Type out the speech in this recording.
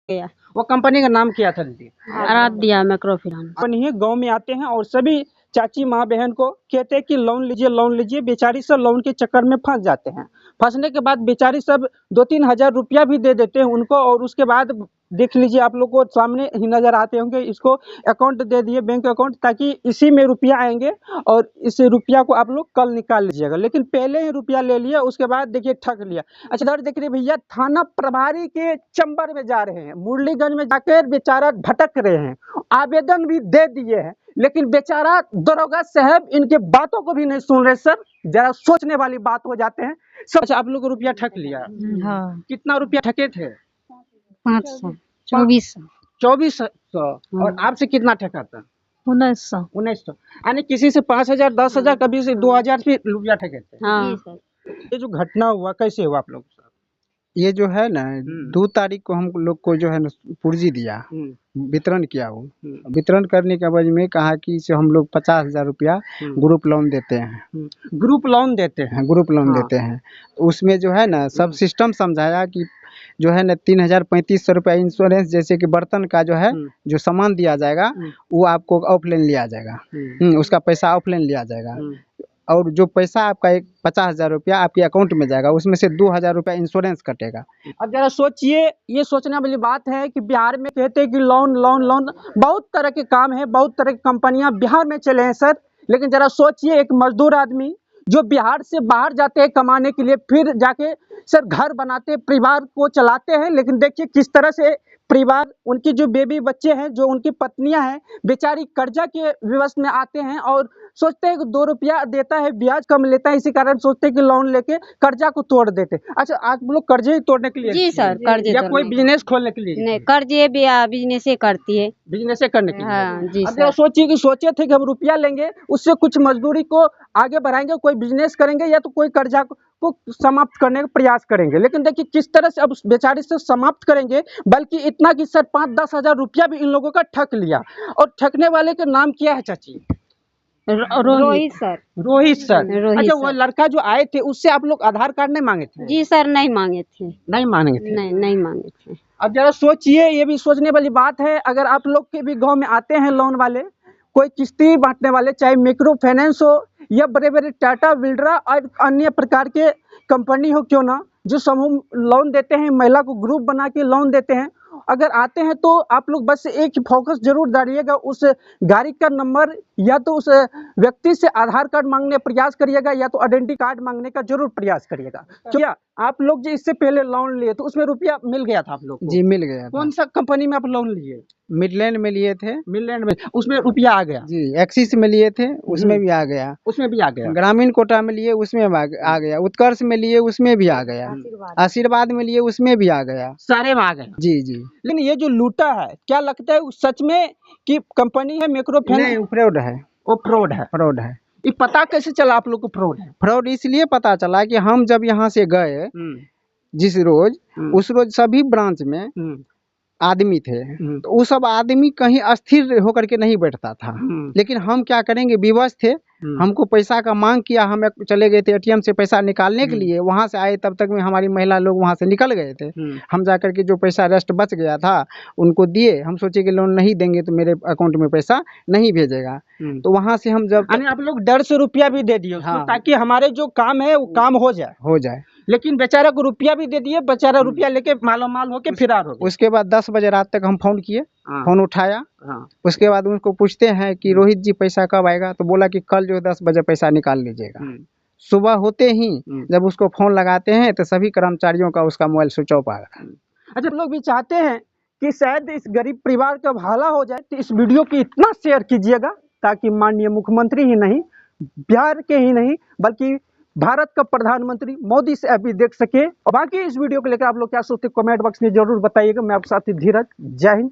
गया। वो कंपनी का नाम क्या था दीदी? Aaradhya micro finance. कंपनी है, गांव में आते हैं और सभी चाची माँ बहन को कहते हैं कि लोन लीजिए। बेचारी सब लोन के चक्कर में फंस जाते हैं। फंसने के बाद बेचारी सब 2-3 हज़ार रुपया भी दे देते हैं उनको, और उसके बाद देख लीजिए, आप लोग को सामने ही नजर आते होंगे, इसको अकाउंट दे दिए, बैंक अकाउंट, ताकि इसी में रुपया आएंगे और इस रुपया को आप लोग कल निकाल लीजिएगा। लेकिन पहले ही रुपया ले लिया, उसके बाद देखिए ठग लिया। अच्छा, इधर देख रहे भैया, थाना प्रभारी के चंबर में जा रहे हैं, मुरलीगंज में जाकर बेचारा भटक रहे हैं, आवेदन भी दे दिए हैं, लेकिन बेचारा दरोगा साहब इनके बातों को भी नहीं सुन रहे। सर, जरा सोचने वाली बात हो जाते हैं सब। अच्छा, आप लोग को रुपया ठग लिया? हाँ। कितना रुपया ठगे थे? 500, 2400, 2400। और आपसे कितना ठगा था? 1900। यानी किसी से 5,000, 10,000, कभी से 2,000 भी रुपया ठगे थे। हाँ। ये जो घटना हुआ, कैसे हुआ आप लोग? ये जो है ना, 2 तारीख को हम लोग को जो है ना पुर्जी दिया, वितरण किया। वो वितरण करने के बाद में कहा कि इसे हम लोग 50,000 रुपया ग्रुप लोन देते हैं। ग्रुप लोन देते हैं? ग्रुप लोन देते हैं। उसमें जो है ना सब सिस्टम समझाया कि जो है ना 3,000-3,500 रुपया इंश्योरेंस, जैसे कि बर्तन का जो है जो सामान दिया जाएगा वो आपको ऑफलाइन लिया जाएगा, उसका पैसा ऑफलाइन लिया जाएगा। और जो पैसा आपका 50,000 रुपया आपके अकाउंट में जाएगा, उसमें से 2,000 रुपया इंश्योरेंस कटेगा। अब जरा सोचिए, ये सोचने वाली बात है कि बिहार में कहते हैं कि लोन लोन लोन, बहुत तरह के काम है, बहुत तरह की कंपनियां बिहार में चले हैं सर। लेकिन जरा सोचिए, एक मजदूर आदमी जो बिहार से बाहर जाते हैं कमाने के लिए, फिर जाके सर घर बनाते, परिवार को चलाते हैं, लेकिन देखिए किस तरह से परिवार, उनकी जो बेबी बच्चे हैं, जो उनकी पत्नियां हैं, बेचारी कर्जा के विवश में आते हैं और सोचते हैं कि 2 रुपया देता है, ब्याज कम लेता है, इसी कारण सोचते हैं कि लोन लेके कर्जा को तोड़ देते। अच्छा, आप लोग कर्जे ही तोड़ने के लिए? जी सर, कर्जे या कोई बिजनेस खोलने के लिए? नहीं, कर्जे भी बिजनेस करती है। बिजनेस करने के लिए? हाँ जी अब सर। सोचिए कि सोचे थे कि हम रुपया लेंगे, उससे कुछ मजदूरी को आगे बढ़ाएंगे, कोई बिजनेस करेंगे, या तो कोई कर्जा को समाप्त करने का प्रयास करेंगे। लेकिन देखिए किस तरह से अब बेचारे से समाप्त करेंगे, बल्कि इतना कि सर 5-10 हज़ार रुपया भी इन लोगों का ठग लिया। और ठगने वाले का नाम क्या है चाची? रोहित सर। रोहित सर। अच्छा, वो लड़का जो आए थे उससे आप लोग आधार कार्ड नहीं मांगे थे? जी सर, नहीं मांगे थे। नहीं मांगे थे? नहीं मांगे थे। अब जरा सोचिए, ये भी सोचने वाली बात है, अगर आप लोग के भी गांव में आते हैं लोन वाले, कोई किस्ती बांटने वाले, चाहे माइक्रो फाइनेंस हो या बड़े बड़े टाटा बिल्डरा और अन्य प्रकार के कंपनी हो क्यों ना, जो समूह लोन देते हैं, महिला को ग्रुप बना के लोन देते हैं, अगर आते हैं तो आप लोग बस एक ही फोकस जरूर डालिएगा, उस गाड़ी का नंबर या तो उस व्यक्ति से आधार कार्ड मांगने का प्रयास करिएगा, या तो आइडेंटिटी कार्ड मांगने का जरूर प्रयास करिएगा। क्या आप लोग जो इससे पहले लोन लिए तो उसमें रुपया मिल गया था आप लोग को? जी, मिल गया। कौन सा कंपनी में आप लोन लिए? मिडलैंड में लिए थे। मिडलैंड में, उसमें रुपया आ गया? जी, एक्सिस में लिए थे, उसमें भी आ गया। उसमें भी आ गया? ग्रामीण कोटा में लिए, उसमें आ गया। उत्कर्ष में लिए, उसमें भी आ गया। आशीर्वाद में लिए, उसमें भी आ गया। सारे में आ गया? जी। लेकिन ये जो लूटा है, क्या लगता है सच में कि कंपनी है माइक्रो फाइनेंस? नहीं, फ्रॉड है। वो फ्रॉड है? फ्रॉड है। ये पता कैसे चला आप लोग को फ्रॉड है? फ्रॉड इसलिए पता चला कि हम जब यहाँ से गए जिस रोज, उस रोज सभी ब्रांच में आदमी थे, तो वो सब आदमी कहीं अस्थिर होकर के नहीं बैठता था। लेकिन हम क्या करेंगे, विवश थे, हमको पैसा का मांग किया, हम चले गए थे एटीएम से पैसा निकालने के लिए, वहां से आए तब तक में हमारी महिला लोग वहां से निकल गए थे। हम जाकर के जो पैसा रेस्ट बच गया था उनको दिए। हम सोचे कि लोन नहीं देंगे तो मेरे अकाउंट में पैसा नहीं भेजेगा, तो वहां से हम जब आप लोग डर से रुपया भी दे दिए, हाँ, ताकि हमारे जो काम है वो काम हो जाए। लेकिन बेचारा को रुपया भी दे दिए, बेचारा रुपया लेके माल होके फिरार हो गया। उसके बाद 10 बजे रात तक हम फोन किए, फोन उठाया। उसके बाद उनको पूछते हैं कि रोहित जी पैसा कब आएगा, तो बोला कि कल जो 10 बजे पैसा निकाल लीजिएगा। सुबह होते ही जब उसको फोन लगाते हैं तो सभी कर्मचारियों का उसका मोबाइल स्विच ऑफ आ गया। अच्छा, लोग भी चाहते हैं कि शायद इस गरीब परिवार का भला हो जाए, तो इस वीडियो को इतना शेयर कीजिएगा ताकि माननीय मुख्यमंत्री ही नहीं, बिहार के ही नहीं, बल्कि भारत का प्रधानमंत्री मोदी से अभी देख सके। और बाकी इस वीडियो को लेकर आप लोग क्या सोचते हैं कमेंट बॉक्स में जरूर बताइएगा। मैं आपके साथ धीरज, जय हिंद।